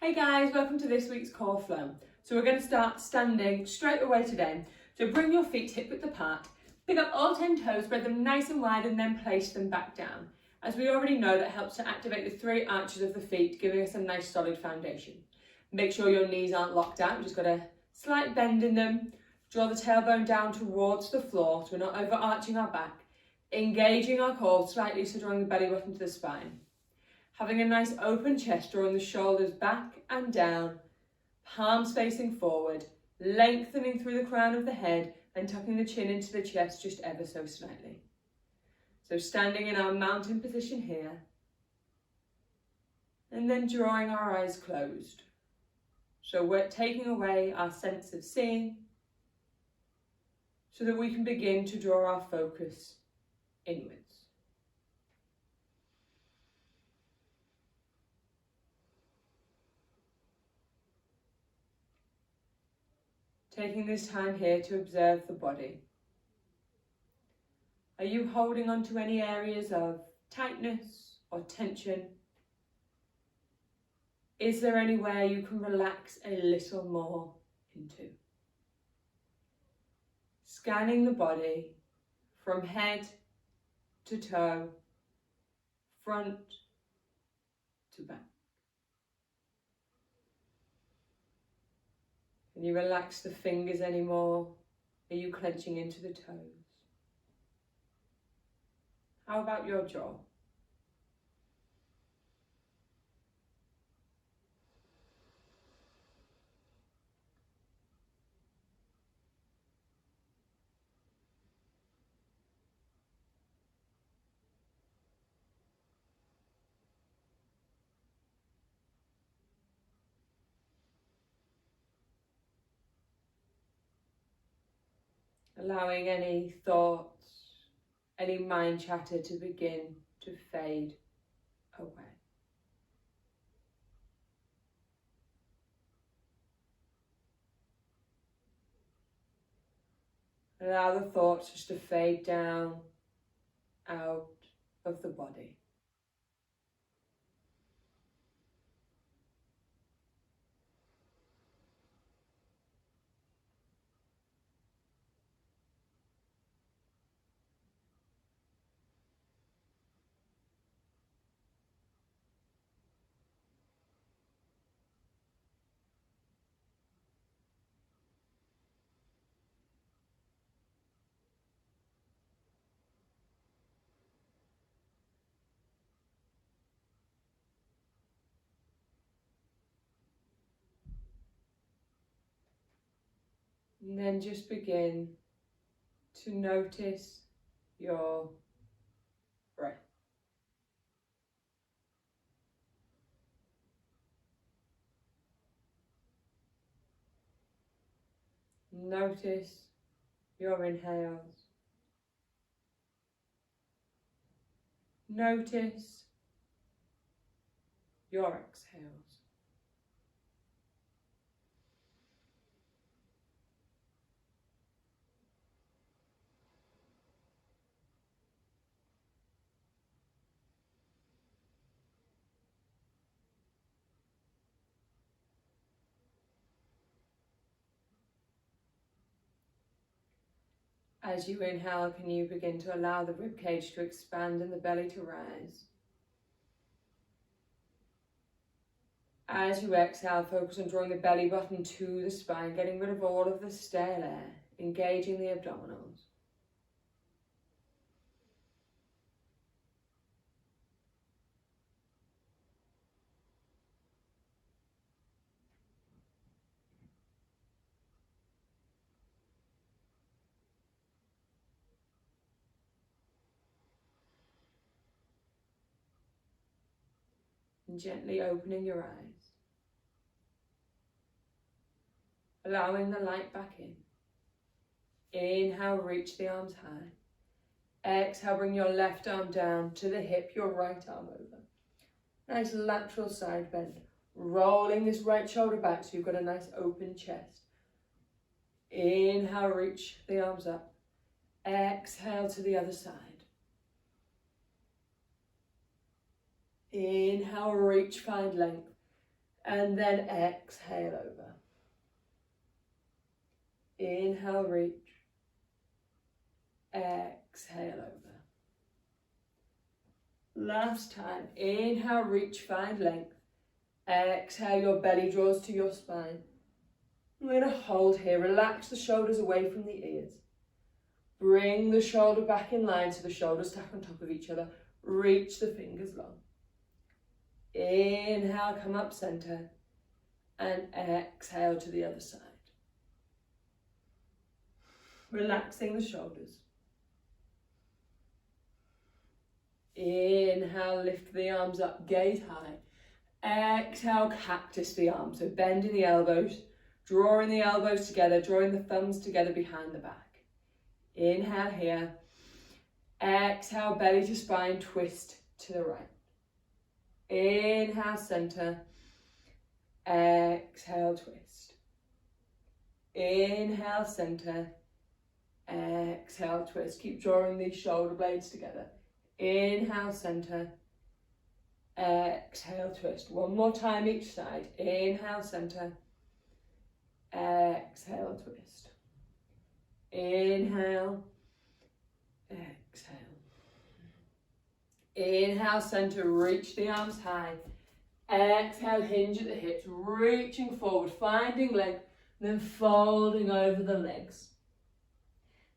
Hey guys, welcome to this week's core flow. So we're going to start standing straight away today. So bring your feet hip width apart, pick up all 10 toes, spread them nice and wide and then place them back down. As we already know, that helps to activate the 3 arches of the feet, giving us a nice solid foundation. Make sure your knees aren't locked out, just got a slight bend in them. Draw the tailbone down towards the floor so we're not overarching our back. Engaging our core slightly, so drawing the belly button to the spine. Having a nice open chest, drawing the shoulders back and down, palms facing forward, lengthening through the crown of the head and tucking the chin into the chest just ever so slightly. So standing in our mountain position here, and then drawing our eyes closed. So we're taking away our sense of seeing so that we can begin to draw our focus inwards. Taking this time here to observe the body. Are you holding on to any areas of tightness or tension? Is there anywhere you can relax a little more into? Scanning the body from head to toe, front to back. Can you relax the fingers anymore? Are you clenching into the toes? How about your jaw? Allowing any thoughts, any mind chatter to begin to fade away. Allow the thoughts just to fade down, out of the body. And then just begin to notice your breath. Notice your inhales. Notice your exhales. As you inhale, can you begin to allow the ribcage to expand and the belly to rise? As you exhale, focus on drawing the belly button to the spine, getting rid of all of the stale air, engaging the abdominals. And gently opening your eyes. Allowing the light back in. Inhale, reach the arms high. Exhale, bring your left arm down to the hip, your right arm over. Nice lateral side bend. Rolling this right shoulder back so you've got a nice open chest. Inhale, reach the arms up. Exhale to the other side. Inhale, reach, find length. And then exhale over. Inhale, reach. Exhale over. Last time. Inhale, reach, find length. Exhale, your belly draws to your spine. We're going to hold here. Relax the shoulders away from the ears. Bring the shoulder back in line so the shoulders stack on top of each other. Reach the fingers long. Inhale, come up center. And exhale to the other side. Relaxing the shoulders. Inhale, lift the arms up, gaze high. Exhale, cactus the arms. So bending the elbows, drawing the elbows together, drawing the thumbs together behind the back. Inhale here. Exhale, belly to spine, twist to the right. Inhale, center. Exhale, twist. Inhale, center. Exhale, twist. Keep drawing these shoulder blades together. Inhale, center. Exhale, twist. One more time each side. Inhale, center. Exhale, twist. Inhale. Exhale. Inhale, center. Reach the arms high. Exhale, hinge at the hips. Reaching forward, finding length. Then folding over the legs.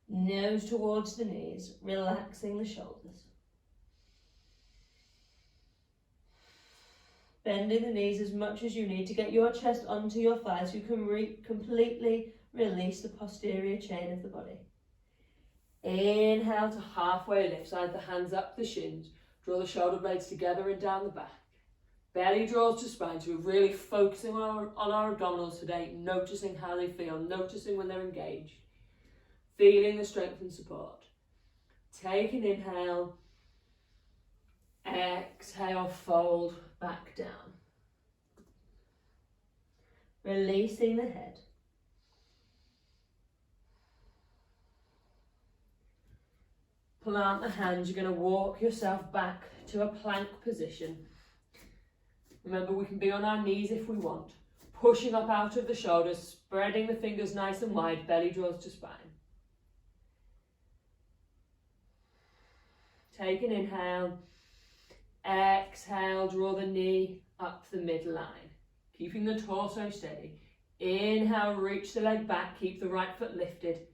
Nose towards the knees. Relaxing the shoulders. Bending the knees as much as you need to get your chest onto your thighs so you can completely release the posterior chain of the body. Inhale to halfway lift, slide the hands up the shins, draw the shoulder blades together and down the back. Belly draws to spine, so we're really focusing on our abdominals today, noticing how they feel, noticing when they're engaged, feeling the strength and support. Take an inhale, exhale, fold back down. Releasing the head. Plant the hands, you're going to walk yourself back to a plank position. Remember, we can be on our knees if we want. Pushing up out of the shoulders, spreading the fingers nice and wide, belly draws to spine. Take an inhale. Exhale, draw the knee up the midline. Keeping the torso steady. Inhale, reach the leg back, keep the right foot lifted.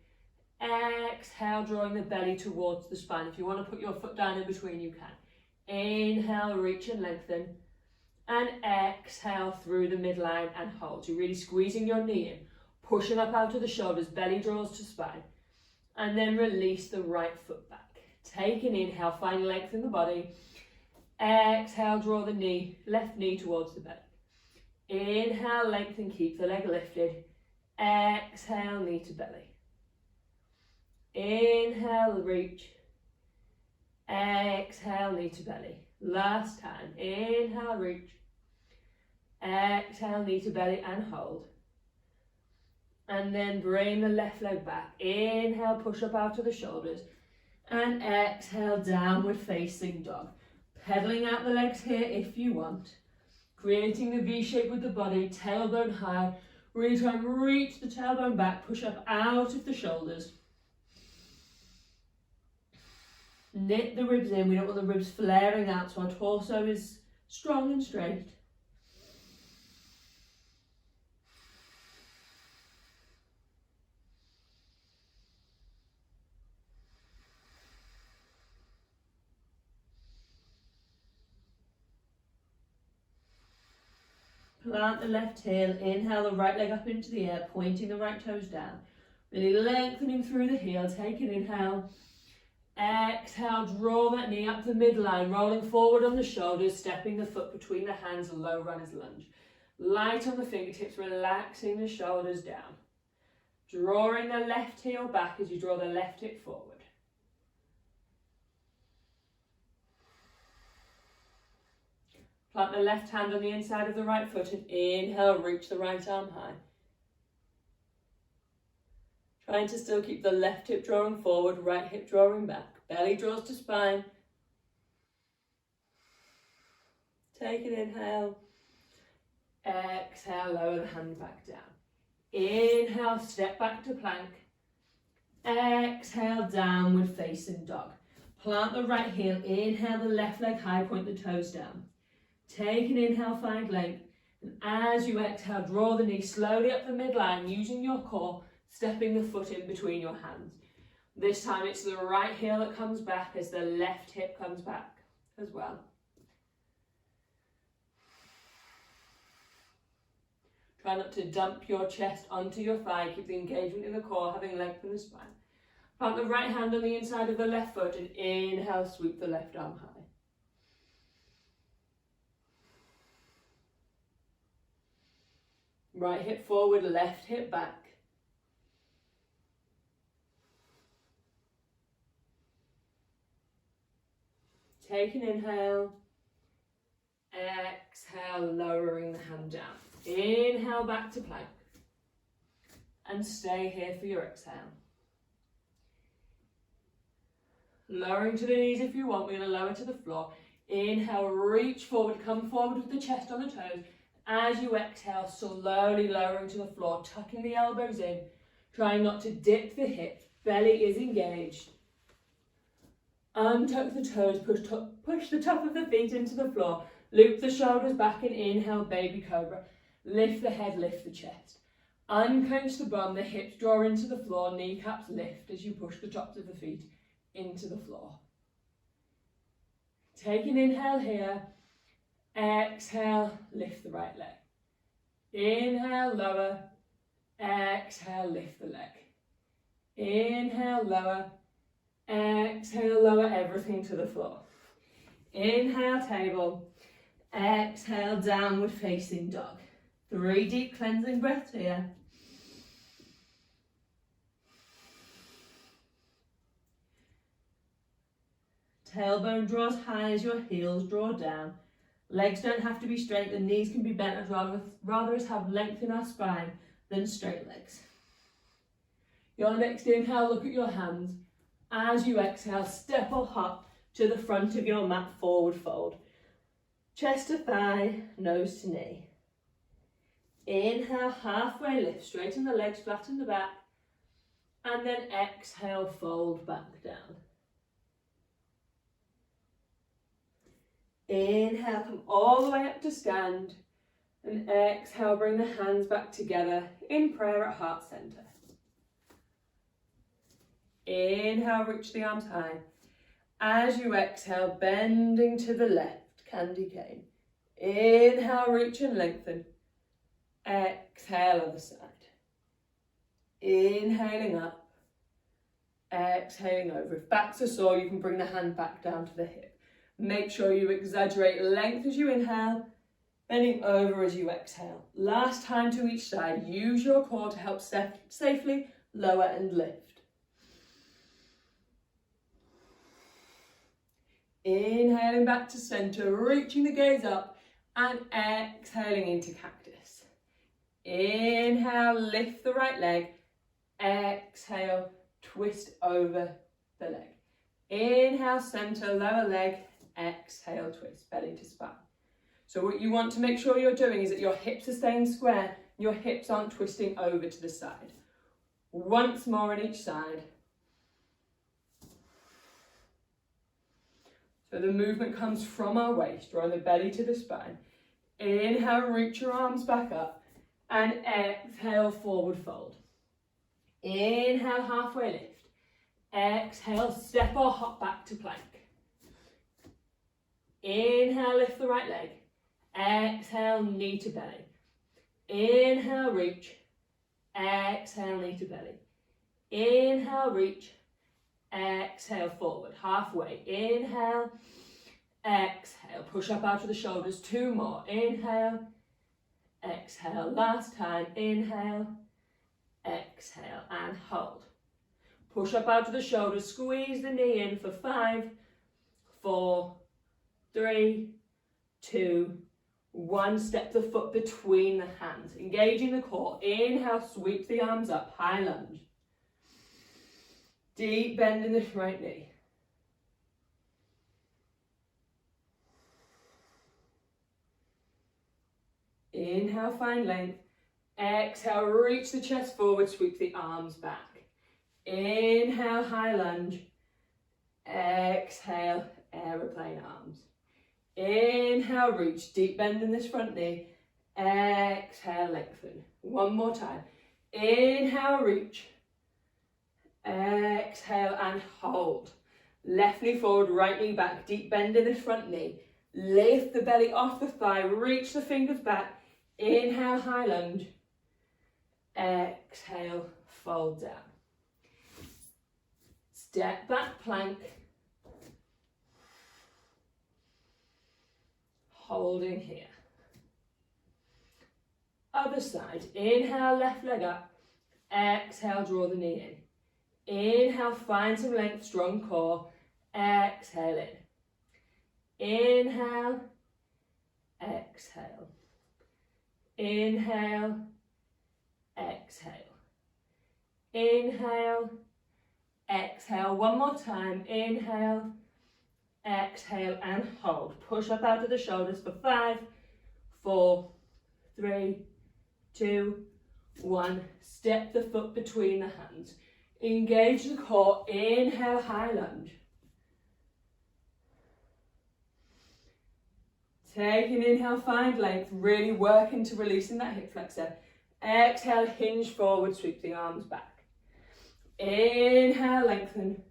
Exhale, drawing the belly towards the spine. If you want to put your foot down in between, you can. Inhale, reach and lengthen. And exhale through the midline and hold. You're really squeezing your knee in, pushing up out of the shoulders, belly draws to spine. And then release the right foot back. Take an inhale, find length in the body. Exhale, draw the knee, left knee towards the belly. Inhale, lengthen, keep the leg lifted. Exhale, knee to belly. Inhale, reach. Exhale, knee to belly. Last time. Inhale, reach. Exhale, knee to belly and hold. And then bring the left leg back. Inhale, push up out of the shoulders. And exhale, downward facing dog. Pedaling out the legs here if you want. Creating the V shape with the body, tailbone high. Really try and reach the tailbone back, push up out of the shoulders. Knit the ribs in, we don't want the ribs flaring out so our torso is strong and straight. Plant the left heel, inhale the right leg up into the air, pointing the right toes down. Really lengthening through the heel, take an inhale. Exhale, draw that knee up the midline, rolling forward on the shoulders, stepping the foot between the hands, low runner's lunge. Light on the fingertips, relaxing the shoulders down. Drawing the left heel back as you draw the left hip forward. Plant the left hand on the inside of the right foot and inhale, reach the right arm high. Trying to still keep the left hip drawing forward, right hip drawing back. Belly draws to spine. Take an inhale. Exhale, lower the hand back down. Inhale, step back to plank. Exhale, downward facing dog. Plant the right heel, inhale the left leg high, point the toes down. Take an inhale, find length. And as you exhale, draw the knee slowly up the midline, using your core, stepping the foot in between your hands. This time it's the right heel that comes back as the left hip comes back as well. Try not to dump your chest onto your thigh. Keep the engagement in the core, having length in the spine. Plant the right hand on the inside of the left foot and inhale, sweep the left arm high. Right hip forward, left hip back. Take an inhale. Exhale, lowering the hand down. Inhale back to plank. And stay here for your exhale. Lowering to the knees if you want. We're going to lower to the floor. Inhale, reach forward, come forward with the chest on the toes. As you exhale, slowly lowering to the floor, tucking the elbows in, trying not to dip the hips, belly is engaged. Untuck the toes, push the top of the feet into the floor, loop the shoulders back and inhale, baby cobra. Lift the head, lift the chest. Unclench the bum, the hips draw into the floor, kneecaps lift as you push the tops of the feet into the floor. Take an inhale here. Exhale, lift the right leg. Inhale, lower. Exhale, lift the leg. Inhale, lower. Exhale, lower everything to the floor. Inhale, table. Exhale, downward facing dog. 3 deep cleansing breaths here. Tailbone draws high as your heels draw down. Legs don't have to be straight, the knees can be bent, rather as have length in our spine than straight legs. Your next inhale, look at your hands. As you exhale, step or hop to the front of your mat, forward fold. Chest to thigh, nose to knee. Inhale, halfway lift, straighten the legs, flatten the back. And then exhale, fold back down. Inhale, come all the way up to stand. And exhale, bring the hands back together in prayer at heart center. Inhale, reach the arms high. As you exhale, bending to the left, candy cane. Inhale, reach and lengthen. Exhale, other side. Inhaling up. Exhaling over. If backs are sore, you can bring the hand back down to the hip. Make sure you exaggerate length as you inhale, bending over as you exhale. Last time to each side. Use your core to help safely lower and lift. Inhaling back to center, reaching the gaze up and exhaling into cactus. Inhale, lift the right leg. Exhale, twist over the leg. Inhale, center, lower leg. Exhale, twist, belly to spine. So what you want to make sure you're doing is that your hips are staying square, your hips aren't twisting over to the side. Once more on each side. So the movement comes from our waist, drawing the belly to the spine. Inhale, reach your arms back up. And exhale, forward fold. Inhale, halfway lift. Exhale, step or hop back to plank. Inhale, lift the right leg. Exhale, knee to belly. Inhale, reach. Exhale, knee to belly. Inhale, reach. Exhale, forward, halfway. Inhale. Exhale, push up out of the shoulders. 2 more. Inhale. Exhale, last time. Inhale. Exhale, and hold. Push up out of the shoulders. Squeeze the knee in for 5, 4, 3, 2, 1. Step the foot between the hands, engaging the core. Inhale, sweep the arms up, high lunge. Deep bend in the right knee. Inhale, find length. Exhale, reach the chest forward, sweep the arms back. Inhale, high lunge. Exhale, aeroplane arms. Inhale, reach, deep bend in this front knee. Exhale, lengthen. One more time. Inhale, reach. Exhale and hold. Left knee forward, right knee back, deep bend in this front knee. Lift the belly off the thigh, reach the fingers back. Inhale, high lunge. Exhale, fold down. Step back plank. Holding here. Other side. Inhale, left leg up. Exhale, draw the knee in. Inhale, find some length, strong core. Exhale in. Inhale, exhale. Inhale, exhale. Inhale, exhale. One more time. Inhale, exhale and hold. Push up out of the shoulders for 5, 4, 3, 2, 1. Step the foot between the hands. Engage the core. Inhale, high lunge. Take an inhale, find length. Really work into releasing that hip flexor. Exhale, hinge forward, sweep the arms back. Inhale, lengthen.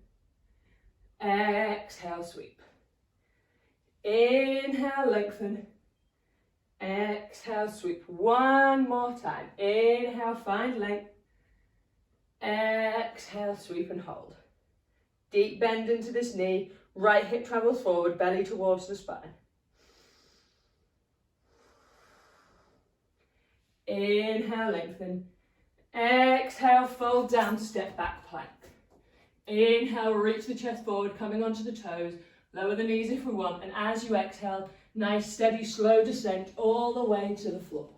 Exhale, sweep. Inhale, lengthen. Exhale, sweep. One more time. Inhale, find length. Exhale, sweep and hold. Deep bend into this knee. Right hip travels forward, belly towards the spine. Inhale, lengthen. Exhale, fold down, step back plank. Inhale, reach the chest forward, coming onto the toes. Lower the knees if we want. And as you exhale, nice, steady, slow descent all the way to the floor.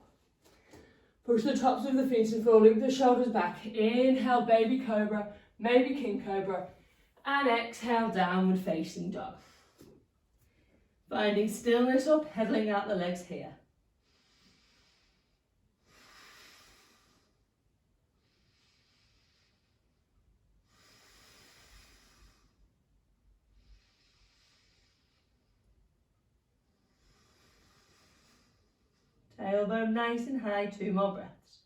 Push the tops of the feet and fall, loop the shoulders back. Inhale, baby cobra, maybe king cobra. And exhale, downward facing dog. Finding stillness or pedaling out the legs here. Tailbone nice and high, 2 more breaths.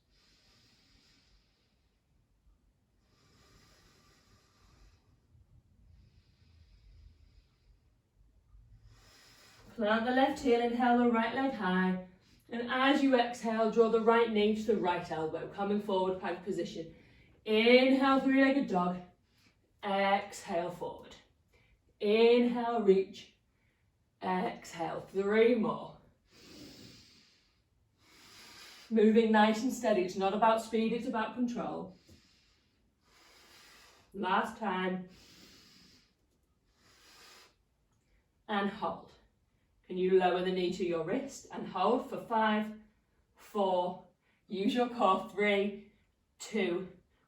Plant the left heel, inhale the right leg high. And as you exhale, draw the right knee to the right elbow, coming forward, plank position. Inhale, 3-legged dog. Exhale, forward. Inhale, reach. Exhale, 3 more. Moving nice and steady. It's not about speed, it's about control. Last time. And hold. Can you lower the knee to your wrist and hold for 5, 4, use your core, 3, 2,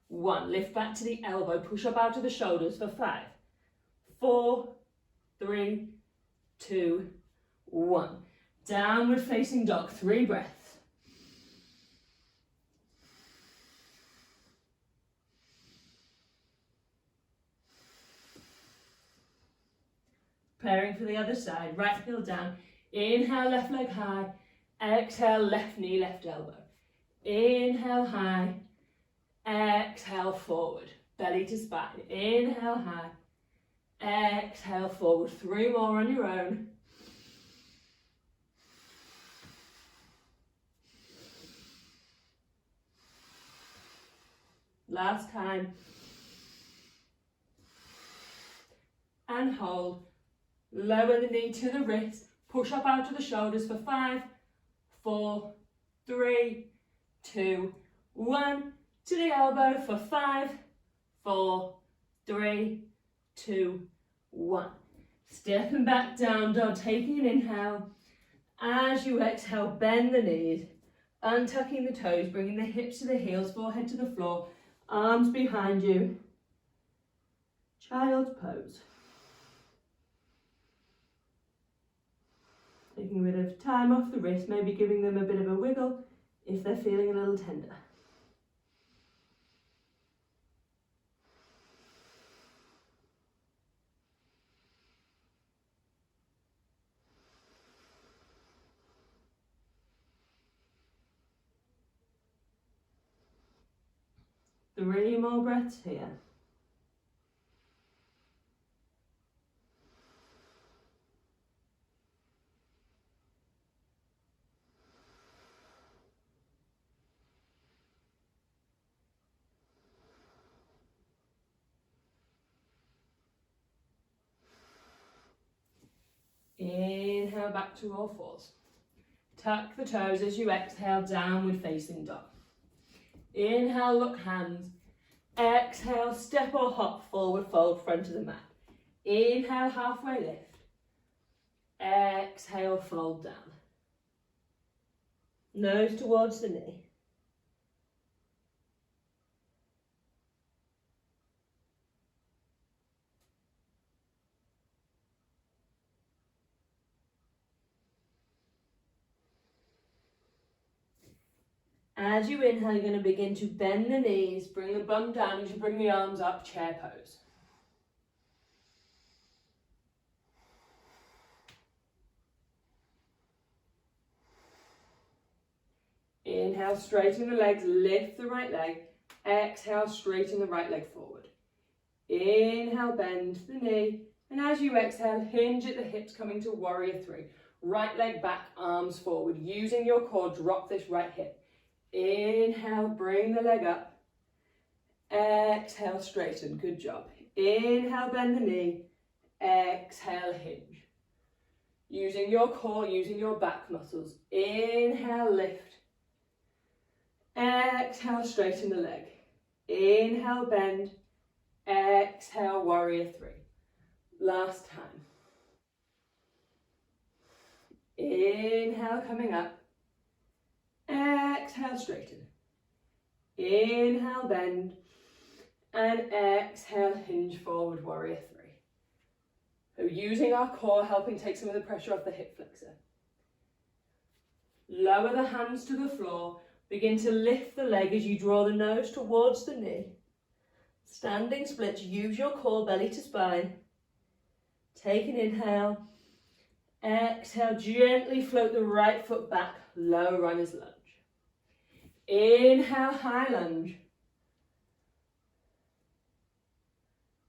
1. Lift back to the elbow, push up out of the shoulders for 5, 4, 3, 2, 1. Downward facing dog, 3 breaths. Preparing for the other side, right heel down. Inhale, left leg high. Exhale, left knee, left elbow. Inhale, high. Exhale, forward. Belly to spine. Inhale, high. Exhale, forward. 3 more on your own. Last time. And hold. Lower the knee to the wrist, push up out of the shoulders for 5, 4, 3, 2, 1. To the elbow for 5, 4, 3, 2, 1. Stepping back down dog, taking an inhale. As you exhale, bend the knees, untucking the toes, bringing the hips to the heels, forehead to the floor, arms behind you. Child's pose. Taking a bit of time off the wrist, maybe giving them a bit of a wiggle if they're feeling a little tender. Three more breaths here. Inhale back to all fours. Tuck the toes as you exhale, downward facing dog. Inhale, look hands. Exhale, step or hop, forward fold, front of the mat. Inhale, halfway lift. Exhale, fold down. Nose towards the knee. As you inhale, you're going to begin to bend the knees, bring the bum down as you bring the arms up, chair pose. Inhale, straighten the legs, lift the right leg. Exhale, straighten the right leg forward. Inhale, bend the knee. And as you exhale, hinge at the hips, coming to warrior three. Right leg back, arms forward. Using your core, drop this right hip. Inhale, bring the leg up. Exhale, straighten. Good job. Inhale, bend the knee. Exhale, hinge. Using your core, using your back muscles. Inhale, lift. Exhale, straighten the leg. Inhale, bend. Exhale, warrior three. Last time. Inhale, coming up. Exhale, straighten. Inhale, bend. And exhale, hinge forward, warrior three. So using our core, helping take some of the pressure off the hip flexor. Lower the hands to the floor. Begin to lift the leg as you draw the nose towards the knee. Standing splits, use your core, belly to spine. Take an inhale. Exhale, gently float the right foot back, low runner's lunge. Inhale, high lunge.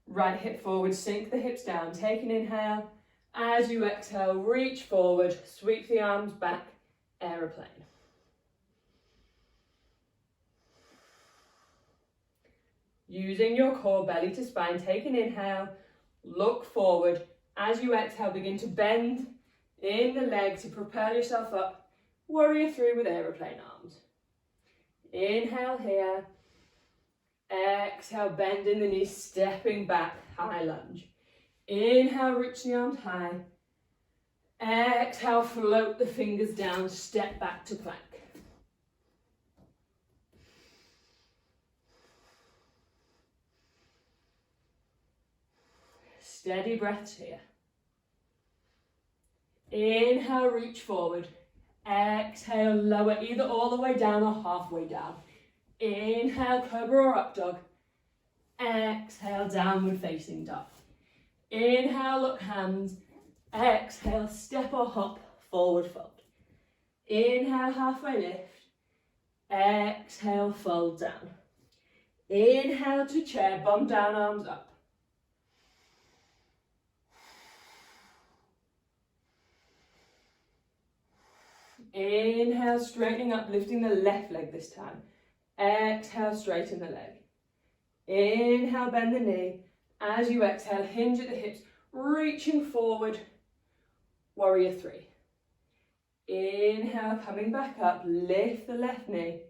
Right hip forward, sink the hips down. Take an inhale. As you exhale, reach forward, sweep the arms back, aeroplane. Using your core, belly to spine, take an inhale, look forward. As you exhale, begin to bend in the leg to propel yourself up. Warrior three with aeroplane arms. Inhale here. Exhale, bend in the knees, stepping back, high lunge. Inhale, reach the arms high. Exhale, float the fingers down, step back to plank. Steady breaths here. Inhale, reach forward. Exhale, lower, either all the way down or halfway down. Inhale, cobra or up dog. Exhale, downward facing dog. Inhale, look hands. Exhale, step or hop, forward fold. Inhale, halfway lift. Exhale, fold down. Inhale to chair, bum down, arms up. Inhale, straightening up, lifting the left leg this time. Exhale, straighten the leg. Inhale, bend the knee. As you exhale, hinge at the hips, reaching forward, warrior three. Inhale, coming back up, lift the left knee,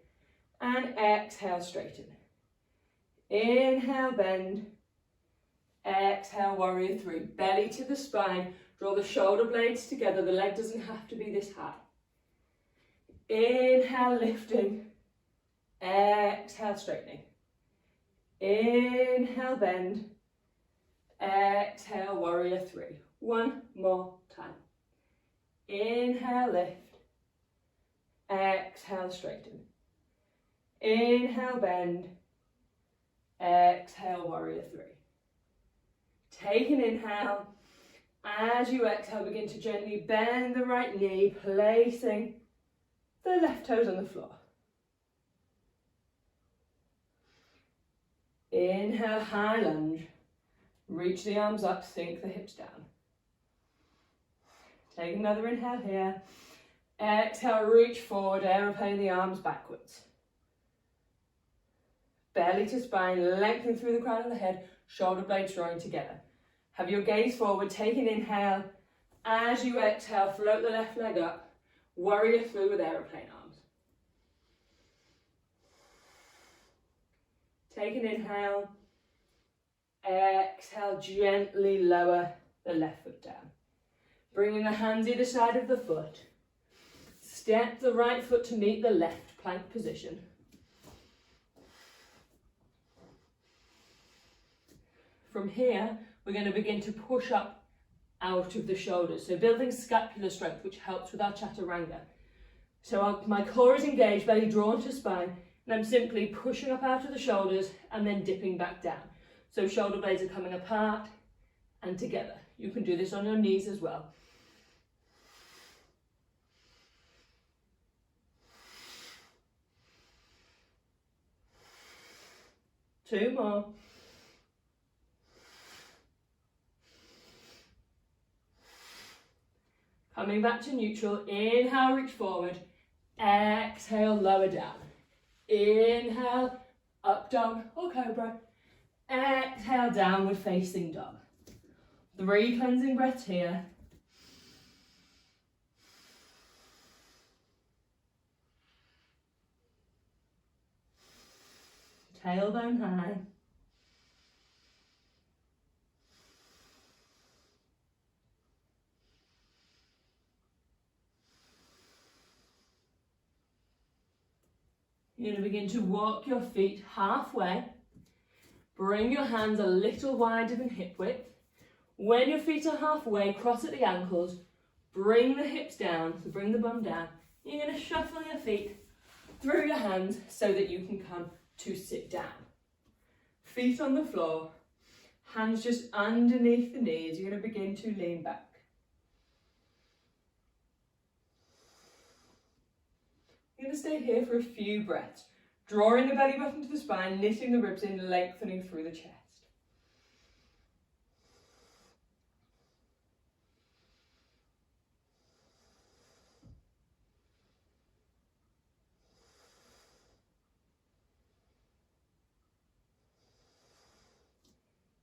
and exhale, straighten. Inhale, bend. Exhale, warrior three. Belly to the spine, draw the shoulder blades together, the leg doesn't have to be this high. Inhale, lifting. Exhale, straightening. Inhale, bend. Exhale, warrior three. One more time. Inhale, lift. Exhale, straighten. Inhale, bend. Exhale, warrior three. Take an inhale. As you exhale, begin to gently bend the right knee, placing the left toes on the floor. Inhale, high lunge. Reach the arms up, sink the hips down. Take another inhale here. Exhale, reach forward, aeroplane the arms backwards. Belly to spine, lengthen through the crown of the head, shoulder blades drawing together. Have your gaze forward, take an inhale. As you exhale, float the left leg up, warrior through with aeroplane arms. Take an inhale. Exhale, gently lower the left foot down. Bringing the hands either side of the foot. Step the right foot to meet the left, plank position. From here, we're going to begin to push up out of the shoulders. So building scapular strength, which helps with our chaturanga. So my core is engaged, belly drawn to spine, and I'm simply pushing up out of the shoulders and then dipping back down. So shoulder blades are coming apart and together. You can do this on your knees as well. Two more. Coming back to neutral, inhale, reach forward. Exhale, lower down. Inhale, up dog or cobra. Exhale, downward facing dog. 3 cleansing breaths here. Tailbone high. You're going to begin to walk your feet halfway. Bring your hands a little wider than hip width. When your feet are halfway, cross at the ankles. Bring the hips down, so bring the bum down. You're going to shuffle your feet through your hands so that you can come to sit down. Feet on the floor, hands just underneath the knees. You're going to begin to lean back. You're going to stay here for a few breaths, drawing the belly button to the spine, knitting the ribs in, lengthening through the chest.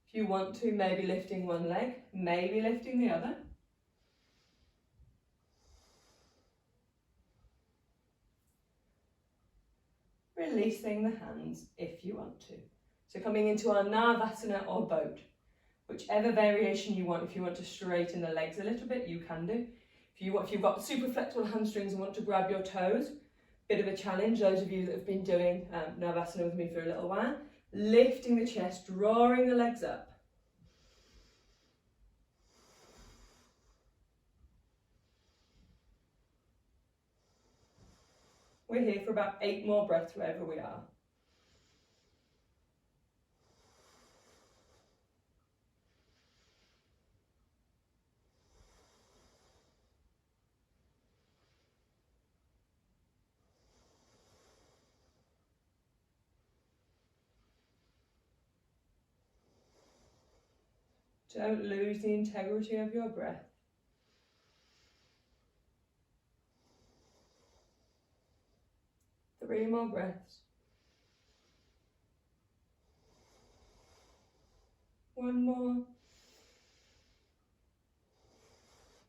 If you want to, maybe lifting one leg, maybe lifting the other. Releasing the hands if you want to. So coming into our Navasana or boat, whichever variation you want. If you want to straighten the legs a little bit, you can do. If you've got super flexible hamstrings and want to grab your toes, bit of a challenge, those of you that have been doing Navasana with me for a little while, lifting the chest, drawing the legs up. We're here for about 8 more breaths wherever we are. Don't lose the integrity of your breath. Three more breaths. One more.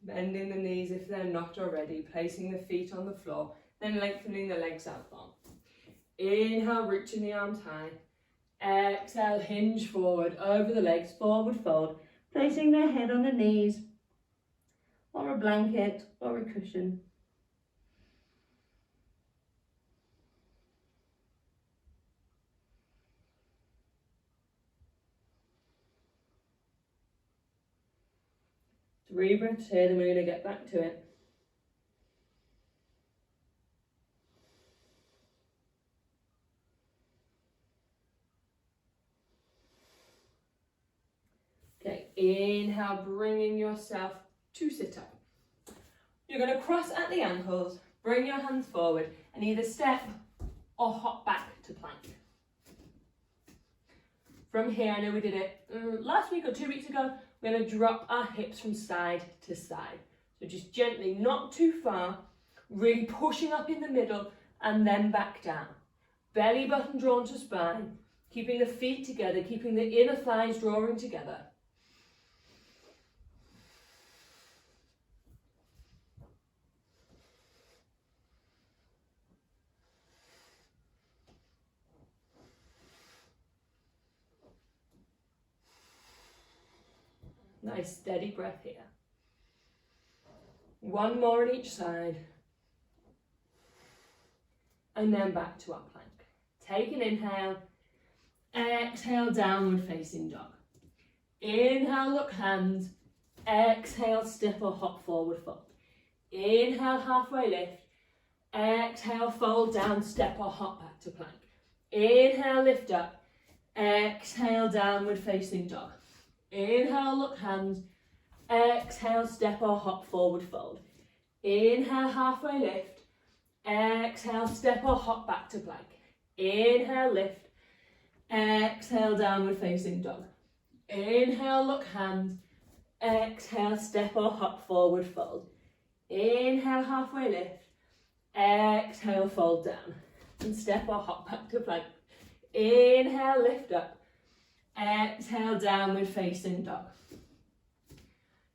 Bending the knees if they're not already, placing the feet on the floor, then lengthening the legs out long. Inhale, reaching the arms high. Exhale, hinge forward, over the legs, forward fold, placing their head on the knees, or a blanket, or a cushion. Three breaths here, then we're going to get back to it. Okay, inhale, bringing yourself to sit up. You're going to cross at the ankles, bring your hands forward and either step or hop back to plank. From here, I know we did it last week or 2 weeks ago, we're going to drop our hips from side to side. So just gently, not too far, really pushing up in the middle and then back down. Belly button drawn to spine, keeping the feet together, keeping the inner thighs drawing together. Nice steady breath here. One more on each side. And then back to our plank. Take an inhale. Exhale, downward facing dog. Inhale, look hands. Exhale, step or hop forward fold. Inhale, halfway lift. Exhale, fold down, step or hop back to plank. Inhale, lift up. Exhale, downward facing dog. Inhale, look hands. Exhale, step or hop forward fold. Inhale, halfway lift. Exhale, step or hop back to plank. Inhale, lift. Exhale, downward facing dog. Inhale, look hands. Exhale, step or hop forward fold. Inhale, halfway lift. Exhale, fold down. And step or hop back to plank. Inhale, lift up. Exhale, downward facing dog.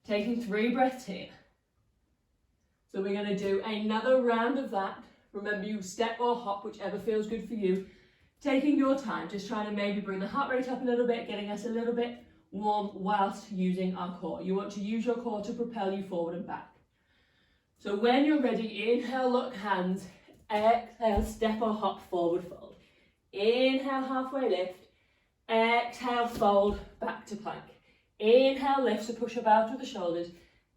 Taking 3 breaths here. So we're going to do another round of that. Remember, you step or hop, whichever feels good for you. Taking your time, just trying to maybe bring the heart rate up a little bit, getting us a little bit warm whilst using our core. You want to use your core to propel you forward and back. So when you're ready, inhale, look hands. Exhale, step or hop forward fold. Inhale, halfway lift. Exhale, fold back to plank. Inhale, lift, so push up out of the shoulders.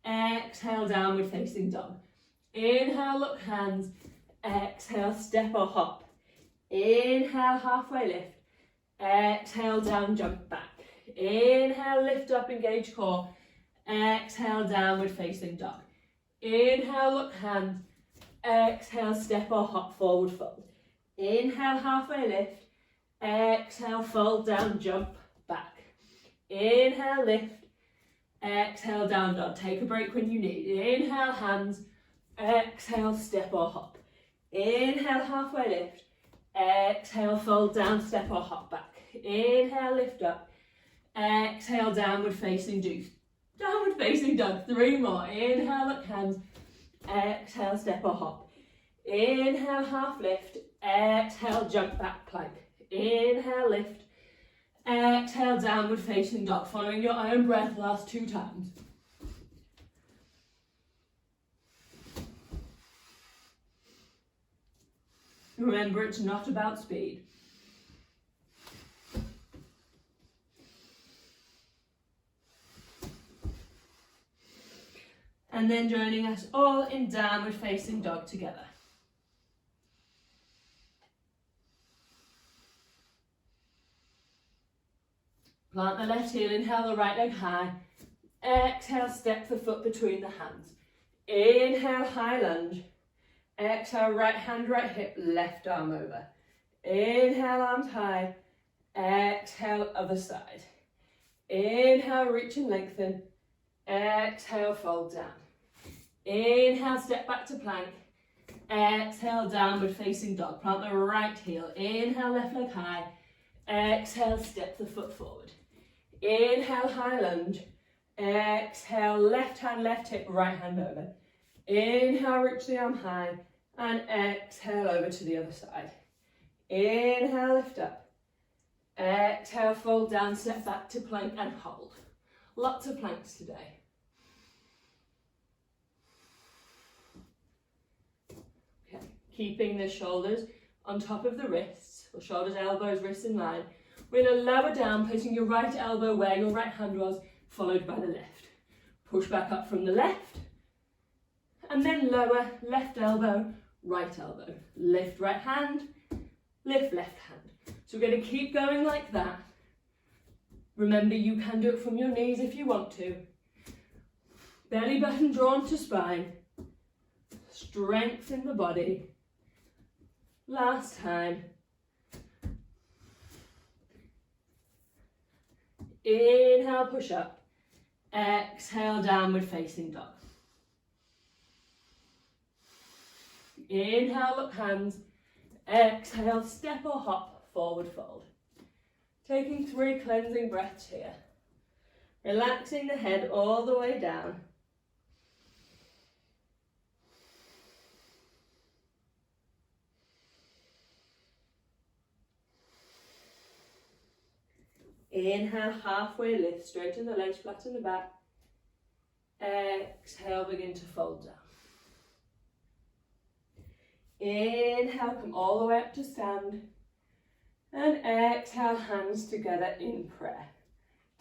Exhale, downward facing dog. Inhale, look hands. Exhale, step or hop. Inhale, halfway lift. Exhale, down, jump back. Inhale, lift up, engage core. Exhale, downward facing dog. Inhale, look hands. Exhale, step or hop forward fold. Inhale, halfway lift. Exhale, fold down, jump back. Inhale, lift. Exhale, down dog. Take a break when you need. Inhale, hands. Exhale, step or hop. Inhale, halfway lift. Exhale, fold down, step or hop back. Inhale, lift up. Exhale, downward facing dog. Downward facing dog. 3 more. Inhale, look hands. Exhale, step or hop. Inhale, half lift. Exhale, jump back plank. Inhale, lift. Exhale, downward facing dog. Following your own breath, last 2 times. Remember, it's not about speed. And then joining us all in downward facing dog together. Plant the left heel, inhale the right leg high. Exhale, step the foot between the hands. Inhale, high lunge. Exhale, right hand, right hip, left arm over. Inhale, arms high. Exhale, other side. Inhale, reach and lengthen. Exhale, fold down. Inhale, step back to plank. Exhale, downward facing dog. Plant the right heel. Inhale, left leg high. Exhale, step the foot forward. Inhale, high lunge. Exhale, left hand, left hip, right hand over. Inhale, reach the arm high. And exhale, over to the other side. Inhale, lift up. Exhale, fold down, step back to plank and hold. Lots of planks today. Okay, keeping the shoulders on top of the wrists, or shoulders, elbows, wrists in line. We're going to lower down, placing your right elbow where your right hand was, followed by the left. Push back up from the left, and then lower, left elbow, right elbow. Lift right hand, lift left hand. So we're going to keep going like that. Remember, you can do it from your knees if you want to. Belly button drawn to spine. Strengthen the body. Last time. Inhale, push up. Exhale, downward facing dog. Inhale, look hands. Exhale, step or hop, forward fold. Taking 3 cleansing breaths here. Relaxing the head all the way down. Inhale, halfway lift, straighten the legs, flatten the back. Exhale, begin to fold down. Inhale, come all the way up to stand. And exhale, hands together in prayer.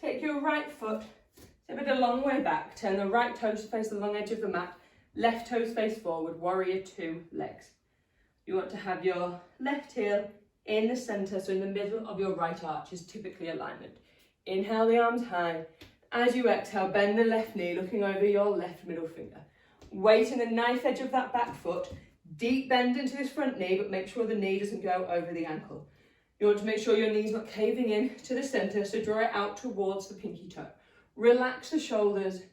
Take your right foot, step it a long way back. Turn the right toes to face the long edge of the mat. Left toes face forward, warrior 2 legs. You want to have your left heel in the centre, so in the middle of your right arch is typically alignment. Inhale the arms high. As you exhale, bend the left knee, looking over your left middle finger. Weight in the knife edge of that back foot. Deep bend into this front knee, but make sure the knee doesn't go over the ankle. You want to make sure your knee's not caving in to the centre, so draw it out towards the pinky toe. Relax the shoulders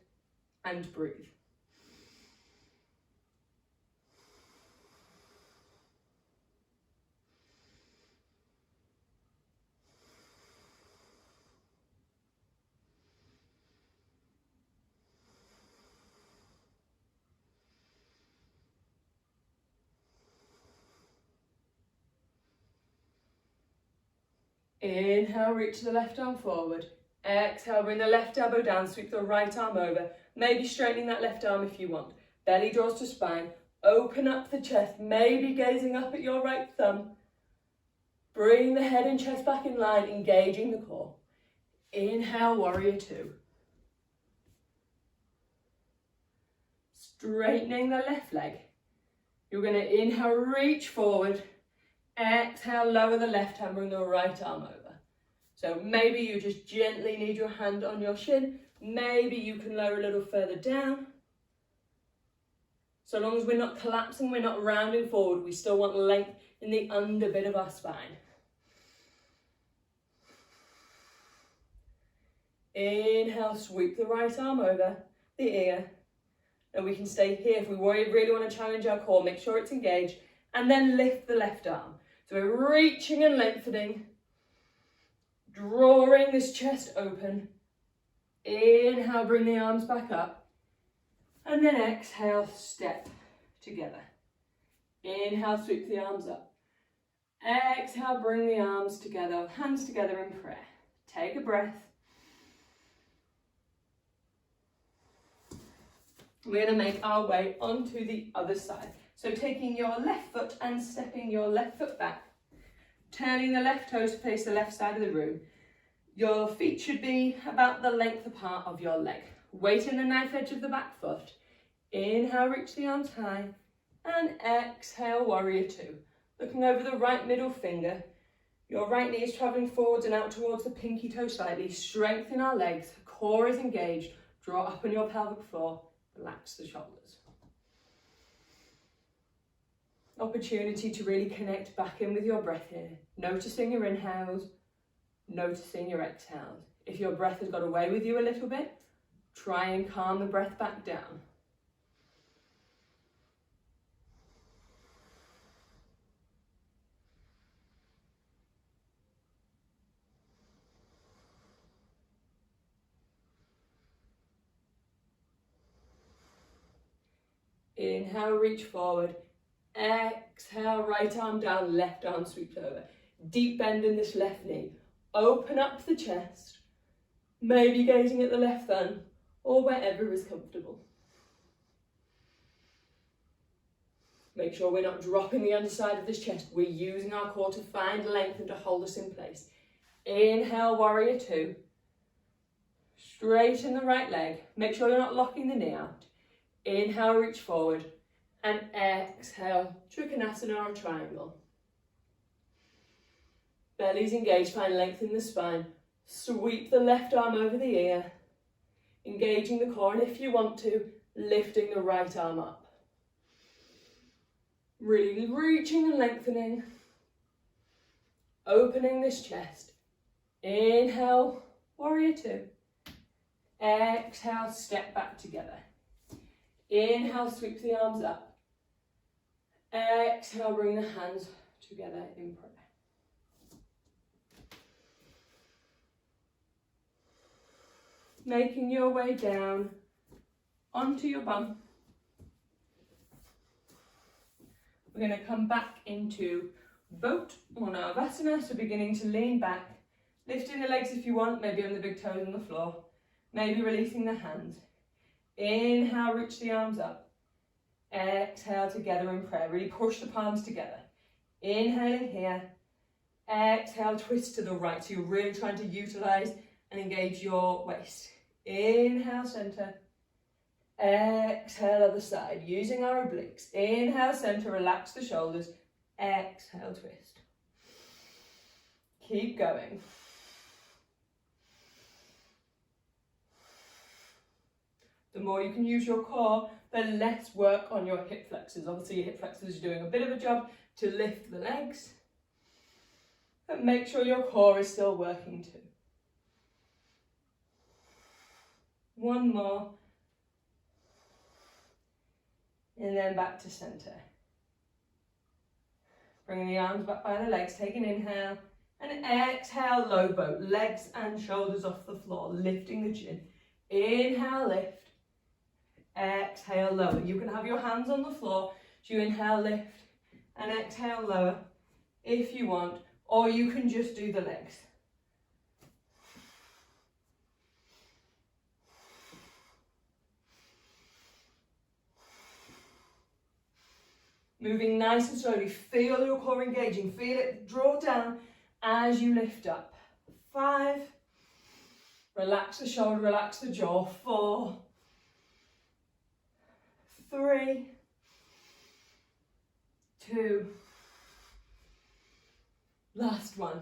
and breathe. Inhale, reach the left arm forward. Exhale, bring the left elbow down, sweep the right arm over. Maybe straightening that left arm if you want. Belly draws to spine. Open up the chest, maybe gazing up at your right thumb. Bring the head and chest back in line, engaging the core. Inhale, warrior 2. Straightening the left leg. You're going to inhale, reach forward. Exhale, lower the left hand, bring the right arm over. So maybe you just gently need your hand on your shin. Maybe you can lower a little further down. So long as we're not collapsing, we're not rounding forward, we still want length in the under bit of our spine. Inhale, sweep the right arm over the ear. And we can stay here. If we really want to challenge our core, make sure it's engaged. And then lift the left arm. So we're reaching and lengthening, drawing this chest open. Inhale, bring the arms back up. And then exhale, step together. Inhale, sweep the arms up. Exhale, bring the arms together, hands together in prayer. Take a breath. We're going to make our way onto the other side. So taking your left foot and stepping your left foot back, turning the left toes to face the left side of the room. Your feet should be about the length apart of your leg. Weight in the knife edge of the back foot. Inhale, reach the arms high, and exhale, warrior 2. Looking over the right middle finger. Your right knee is traveling forwards and out towards the pinky toe slightly. Strengthen our legs, core is engaged. Draw up on your pelvic floor, relax the shoulders. Opportunity to really connect back in with your breath here. Noticing your inhales, noticing your exhales. If your breath has got away with you a little bit, try and calm the breath back down. Inhale, reach forward. Exhale, right arm down, left arm sweeps over. Deep bend in this left knee. Open up the chest. Maybe gazing at the left thumb or wherever is comfortable. Make sure we're not dropping the underside of this chest. We're using our core to find length and to hold us in place. Inhale, warrior 2. Straighten the right leg. Make sure you're not locking the knee out. Inhale, reach forward. And exhale, Trikonasana or triangle. Belly's engaged, find length in the spine. Sweep the left arm over the ear, engaging the core, and if you want to, lifting the right arm up. Really reaching and lengthening, opening this chest. Inhale, warrior two. Exhale, step back together. Inhale, sweep the arms up. Exhale, bring the hands together in prayer. Making your way down onto your bum. We're going to come back into boat or Navasana, so beginning to lean back, lifting the legs if you want, maybe on the big toes on the floor, maybe releasing the hands. Inhale, reach the arms up. Exhale, together in prayer. Really push the palms together. Inhaling here. Exhale, twist to the right. So you're really trying to utilize and engage your waist. Inhale, center. Exhale, other side. Using our obliques. Inhale, center. Relax the shoulders. Exhale, twist. Keep going. The more you can use your core, the less work on your hip flexors. Obviously, your hip flexors are doing a bit of a job to lift the legs. But make sure your core is still working too. One more. And then back to center. Bringing the arms back by the legs, take an inhale. And exhale, low boat. Legs and shoulders off the floor, lifting the chin. Inhale, lift. Exhale, lower. You can have your hands on the floor. So you inhale, lift. And exhale, lower if you want. Or you can just do the legs. Moving nice and slowly. Feel your core engaging. Feel it draw down as you lift up. 5. Relax the shoulder, relax the jaw. 4. 3. 2. Last one.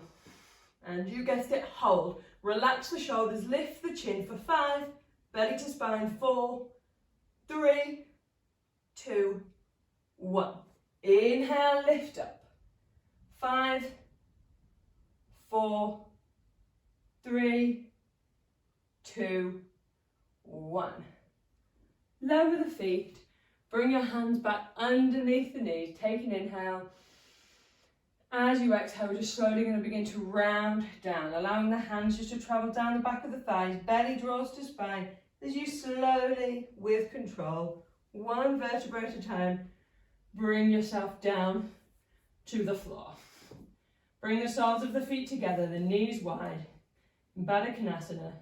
And you guessed it, hold. Relax the shoulders, lift the chin for 5. Belly to spine. 4. 3. 2. 1. Inhale, lift up. 5, 4, 3, 2, 1. Lower the feet. Bring your hands back underneath the knees. Take an inhale. As you exhale, we're just slowly going to begin to round down, allowing the hands just to travel down the back of the thighs. Belly draws to spine. As you slowly, with control, one vertebra at a time, bring yourself down to the floor. Bring the soles of the feet together, the knees wide. Baddha Konasana.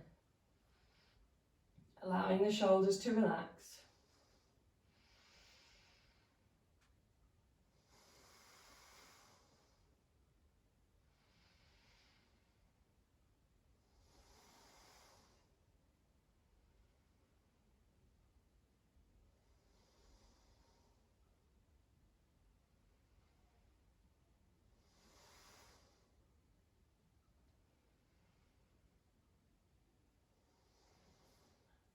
Allowing the shoulders to relax.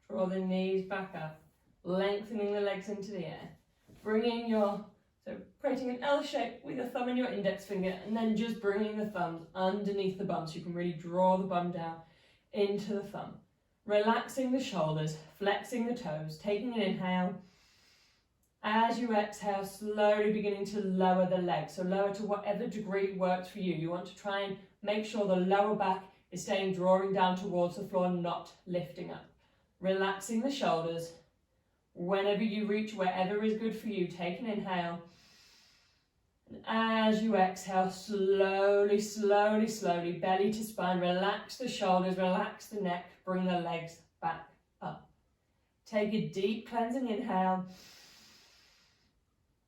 Draw the knees back up, lengthening the legs into the air. Bringing so creating an L shape with your thumb and your index finger, and then just bringing the thumbs underneath the bum so you can really draw the bum down into the thumb. Relaxing the shoulders, flexing the toes, taking an inhale. As you exhale, slowly beginning to lower the legs. So lower to whatever degree works for you. You want to try and make sure the lower back is staying drawing down towards the floor, not lifting up. Relaxing the shoulders. Whenever you reach wherever is good for you, take an inhale. And as you exhale, slowly, slowly, slowly, belly to spine, relax the shoulders, relax the neck, bring the legs back up. Take a deep cleansing inhale.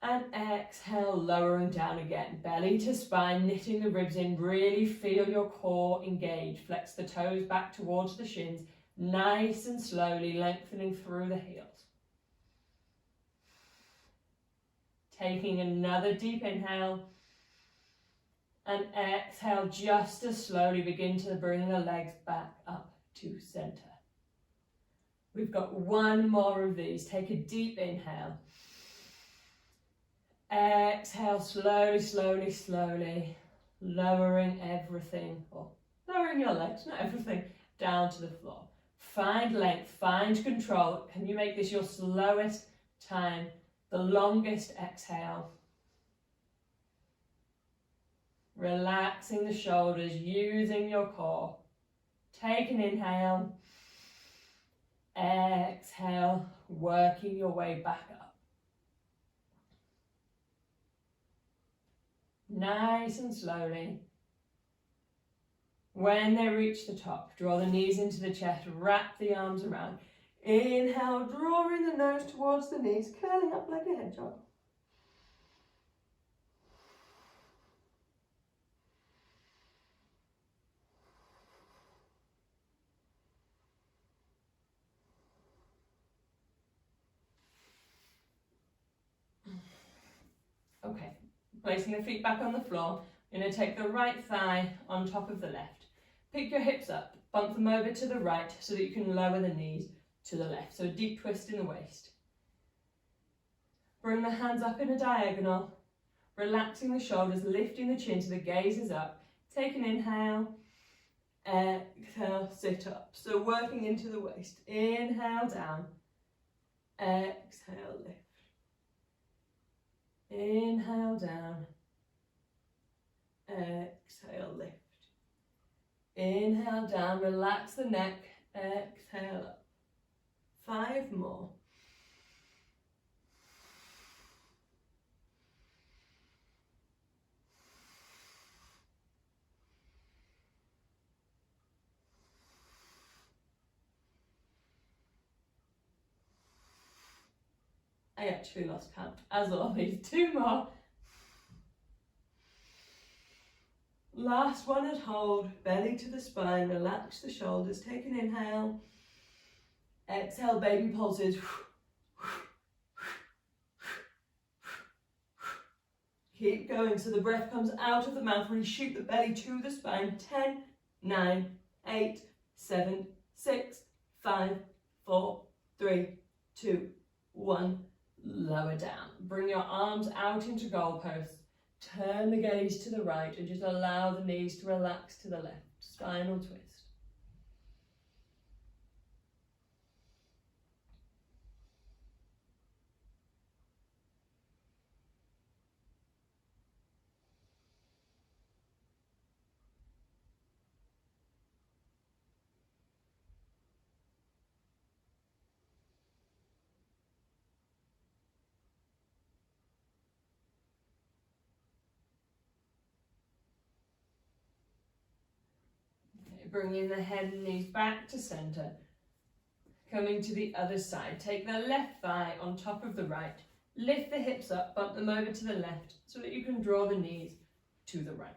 And exhale, lowering down again. Belly to spine, knitting the ribs in. Really feel your core engage. Flex the toes back towards the shins. Nice and slowly lengthening through the heels. Taking another deep inhale. And exhale, just to slowly begin to bring the legs back up to center. We've got one more of these. Take a deep inhale. Exhale, slowly, slowly, slowly, lowering everything, or lowering your legs, not everything, down to the floor. Find length, find control. Can you make this your slowest time, the longest exhale? Relaxing the shoulders, using your core. Take an inhale. Exhale, working your way back up. Nice and slowly. When they reach the top, draw the knees into the chest, wrap the arms around. Inhale, drawing the nose towards the knees, curling up like a hedgehog. Okay, placing the feet back on the floor, you're going to take the right thigh on top of the left. Pick your hips up, bump them over to the right so that you can lower the knees to the left. So a deep twist in the waist. Bring the hands up in a diagonal, relaxing the shoulders, lifting the chin so the gaze is up. Take an inhale, exhale, sit up. So working into the waist. Inhale down, exhale, lift. Inhale down, exhale, lift. Inhale down, relax the neck, exhale up. 5 more. I actually lost count, as always. 2 more. Last one and hold, belly to the spine, relax the shoulders, take an inhale. Exhale, baby pulses. Keep going so the breath comes out of the mouth, really shoot the belly to the spine. 10, 9, 8, 7, 6, 5, 4, 3, 2, 1. Lower down. Bring your arms out into goalposts. Turn the gaze to the right and just allow the knees to relax to the left. Spinal twist. Bringing the head and knees back to center. Coming to the other side. Take the left thigh on top of the right. Lift the hips up, bump them over to the left so that you can draw the knees to the right.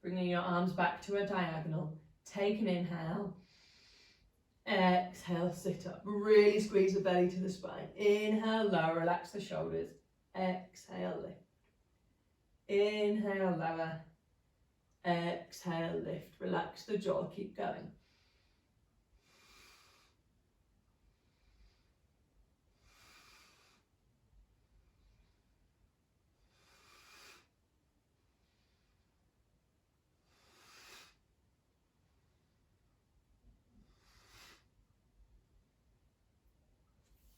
Bringing your arms back to a diagonal. Take an inhale. Exhale, sit up. Really squeeze the belly to the spine. Inhale, lower, relax the shoulders. Exhale, lift. Inhale, lower. Exhale, lift. Relax the jaw, keep going.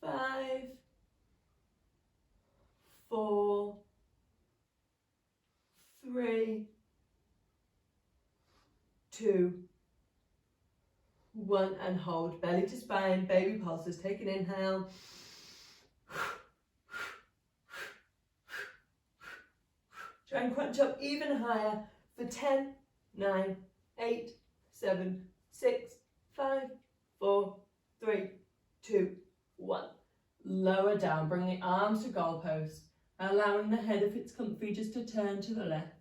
Five, 4, 3, 2, 1, and hold. Belly to spine, baby pulses. Take an inhale. Try and crunch up even higher for 10, 9, 8, 7, 6, 5, 4, 3, 2, 1. Lower down, bring the arms to goalposts, allowing the head, if it's comfy, just to turn to the left.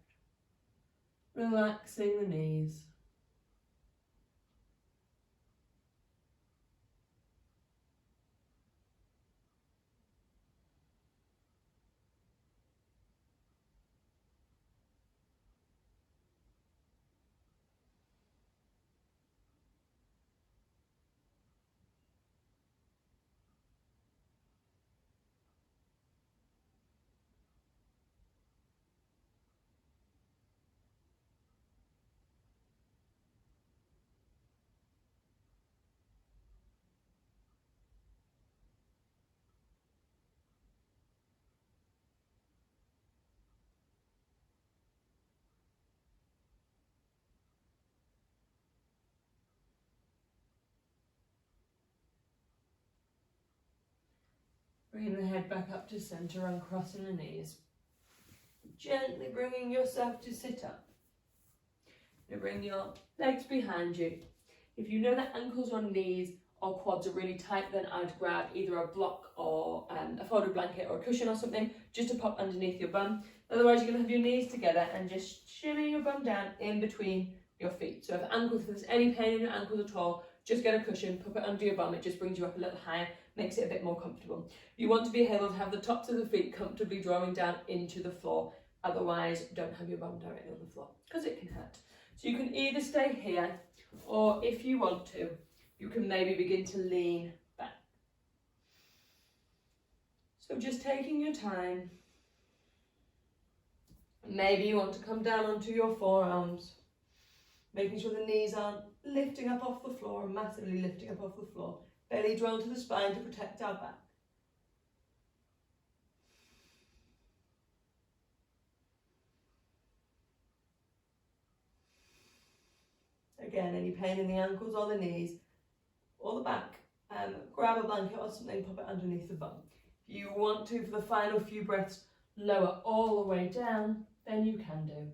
Relaxing the knees. Bringing the head back up to centre, uncrossing the knees. Gently bringing yourself to sit up. Now bring your legs behind you. If you know that ankles or knees or quads are really tight, then I'd grab either a block or a folded blanket or a cushion or something just to pop underneath your bum. Otherwise, you're going to have your knees together and just shimmy your bum down in between your feet. So if there's any pain in your ankles at all, just get a cushion, pop it under your bum. It just brings you up a little higher, makes it a bit more comfortable. You want to be able to have the tops of the feet comfortably drawing down into the floor. Otherwise, don't have your bum directly on the floor because it can hurt. So you can either stay here, or if you want to, you can maybe begin to lean back. So just taking your time. Maybe you want to come down onto your forearms, making sure the knees aren't lifting up off the floor, massively lifting up off the floor. Belly drawn to the spine to protect our back. Again, any pain in the ankles or the knees or the back, grab a blanket or something, pop it underneath the bum. If you want to, for the final few breaths, lower all the way down, then you can do.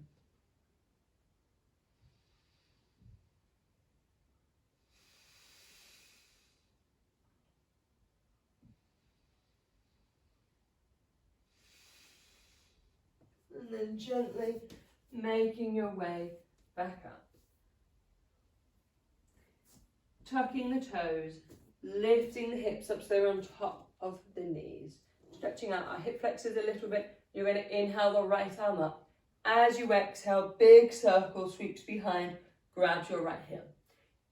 And then gently making your way back up. Tucking the toes, lifting the hips up so they're on top of the knees. Stretching out our hip flexors a little bit. You're going to inhale the right arm up. As you exhale, big circle sweeps behind, grabs your right heel.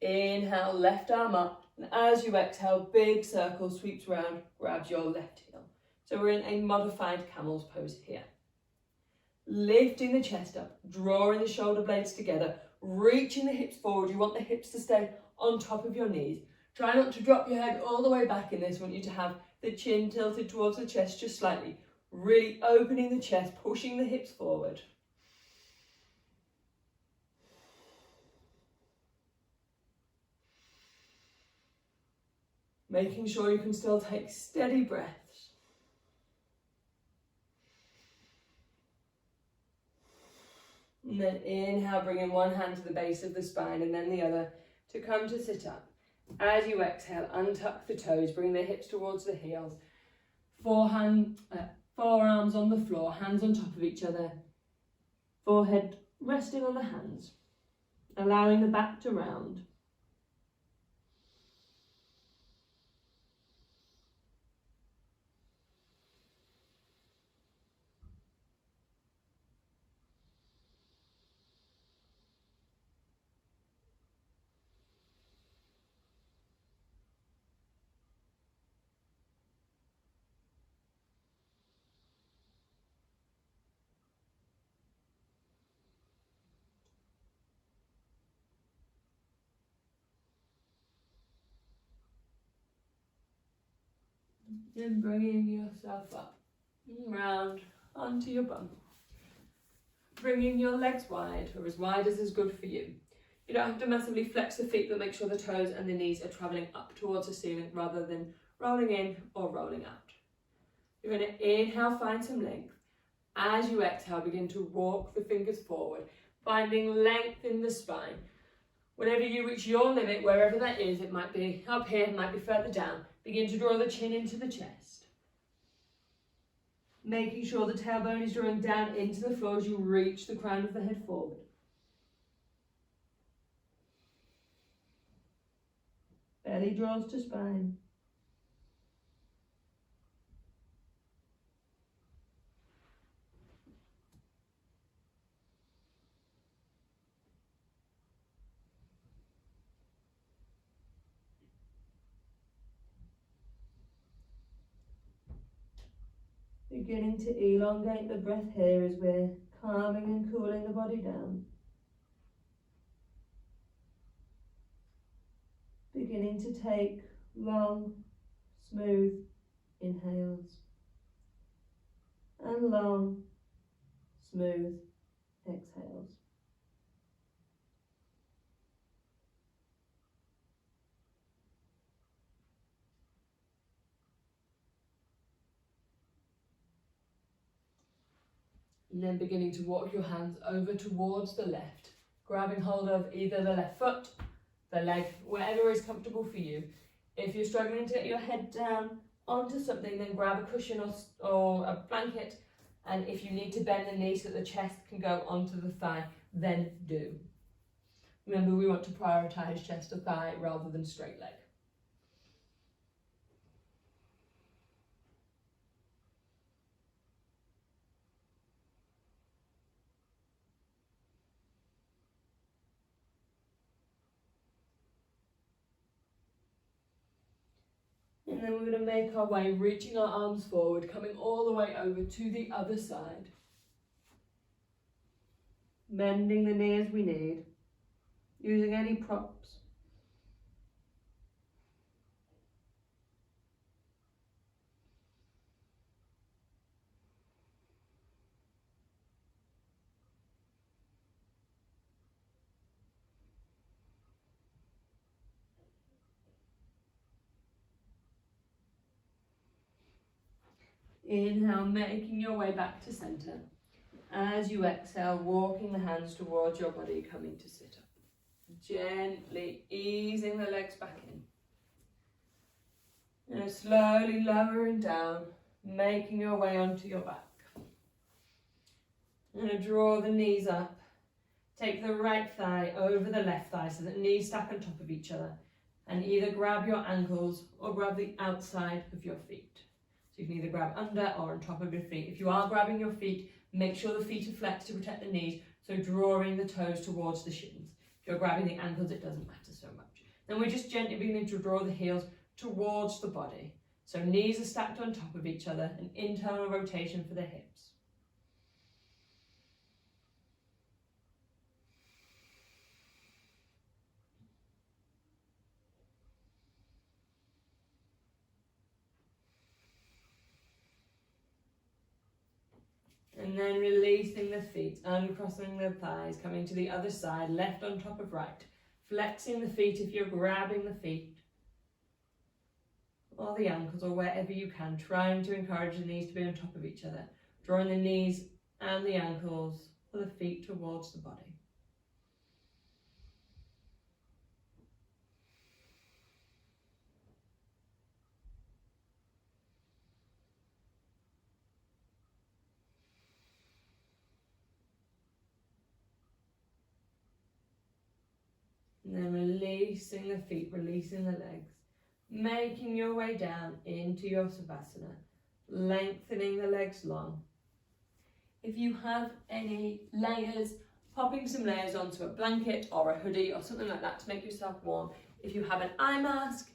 Inhale, left arm up. And as you exhale, big circle sweeps round, grabs your left heel. So we're in a modified camel's pose here. Lifting the chest up, drawing the shoulder blades together, reaching the hips forward. You want the hips to stay on top of your knees. Try not to drop your head all the way back in this. I want you to have the chin tilted towards the chest just slightly. Really opening the chest, pushing the hips forward. Making sure you can still take steady breaths. And then inhale, bringing one hand to the base of the spine and then the other to come to sit up. As you exhale, untuck the toes, bring the hips towards the heels. Forearms on the floor, hands on top of each other. Forehead resting on the hands, allowing the back to round. Then bringing yourself up and round onto your bum. Bringing your legs wide, or as wide as is good for you. You don't have to massively flex the feet, but make sure the toes and the knees are travelling up towards the ceiling rather than rolling in or rolling out. You're going to inhale, find some length. As you exhale, begin to walk the fingers forward, finding length in the spine. Whenever you reach your limit, wherever that is, it might be up here, it might be further down. Begin to draw the chin into the chest. Making sure the tailbone is drawing down into the floor as you reach the crown of the head forward. Belly draws to spine. Beginning to elongate the breath here as we're calming and cooling the body down. Beginning to take long, smooth inhales and long, smooth exhales. And then beginning to walk your hands over towards the left, grabbing hold of either the left foot, the leg, whatever is comfortable for you. If you're struggling to get your head down onto something, then grab a cushion or a blanket. And if you need to bend the knee so that the chest can go onto the thigh, then do. Remember, we want to prioritise chest to thigh rather than straight leg. And then we're going to make our way, reaching our arms forward, coming all the way over to the other side. Bending the knee as we need, using any props. Inhale, making your way back to centre. As you exhale, walking the hands towards your body, coming to sit up. Gently easing the legs back in. And slowly lowering down, making your way onto your back. And draw the knees up. Take the right thigh over the left thigh so that knees stack on top of each other. And either grab your ankles or grab the outside of your feet. So you can either grab under or on top of your feet. If you are grabbing your feet, make sure the feet are flexed to protect the knees, so drawing the toes towards the shins. If you're grabbing the ankles, it doesn't matter so much. Then we're just gently beginning to draw the heels towards the body. So knees are stacked on top of each other, an internal rotation for the hips. And then releasing the feet, uncrossing the thighs, coming to the other side, left on top of right. Flexing the feet if you're grabbing the feet or the ankles or wherever you can, trying to encourage the knees to be on top of each other. Drawing the knees and the ankles or the feet towards the body. And then releasing the feet, releasing the legs, making your way down into your Savasana, lengthening the legs long. If you have any layers, popping some layers onto a blanket or a hoodie or something like that to make yourself warm. If you have an eye mask,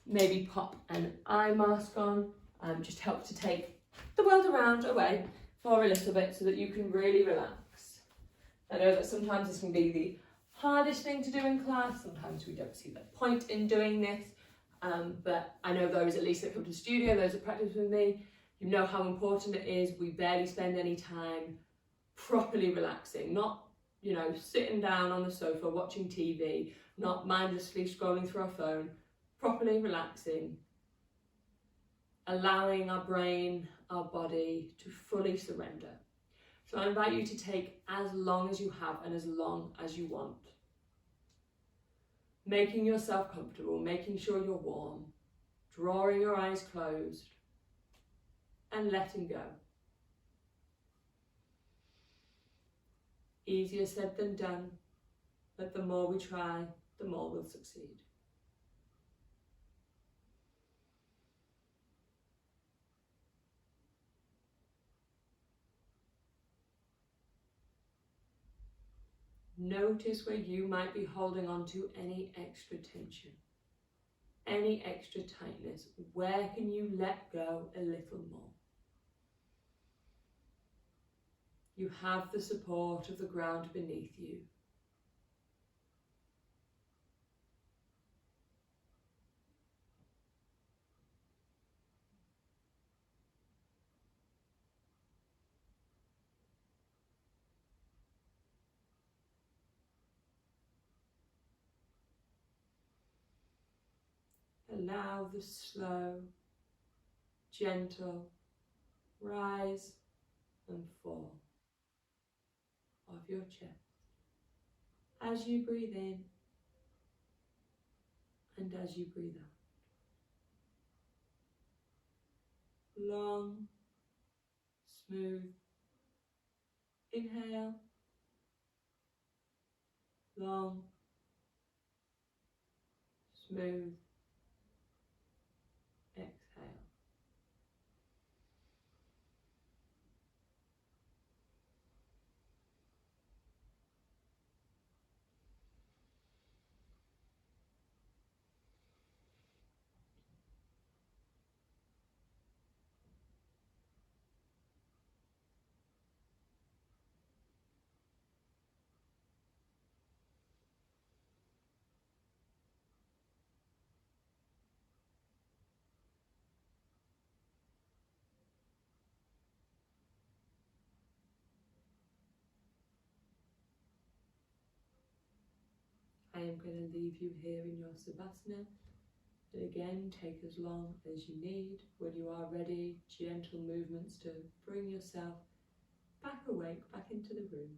maybe pop an eye mask on, just help to take the world around away for a little bit so that you can really relax. I know that sometimes this can be the hardest thing to do in class. Sometimes we don't see the point in doing this, but I know those at least that come to the studio, those that practice with me, you know how important it is. We barely spend any time properly relaxing, not, you know, sitting down on the sofa watching TV, not mindlessly scrolling through our phone, properly relaxing, allowing our brain, our body to fully surrender. So I invite you to take as long as you have and as long as you want. Making yourself comfortable, making sure you're warm, drawing your eyes closed and letting go. Easier said than done, but the more we try, the more we'll succeed. Notice where you might be holding on to any extra tension, any extra tightness. Where can you let go a little more? You have the support of the ground beneath you. Allow the slow, gentle rise and fall. of your chest. As you breathe in and as you breathe out. Long, smooth inhale, long, smooth exhale. I am going to leave you here in your Savasana. And again, take as long as you need. When you are ready, gentle movements to bring yourself back awake, back into the room.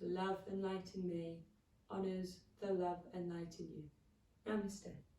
The love and light in me honours the love and light in you. Namaste.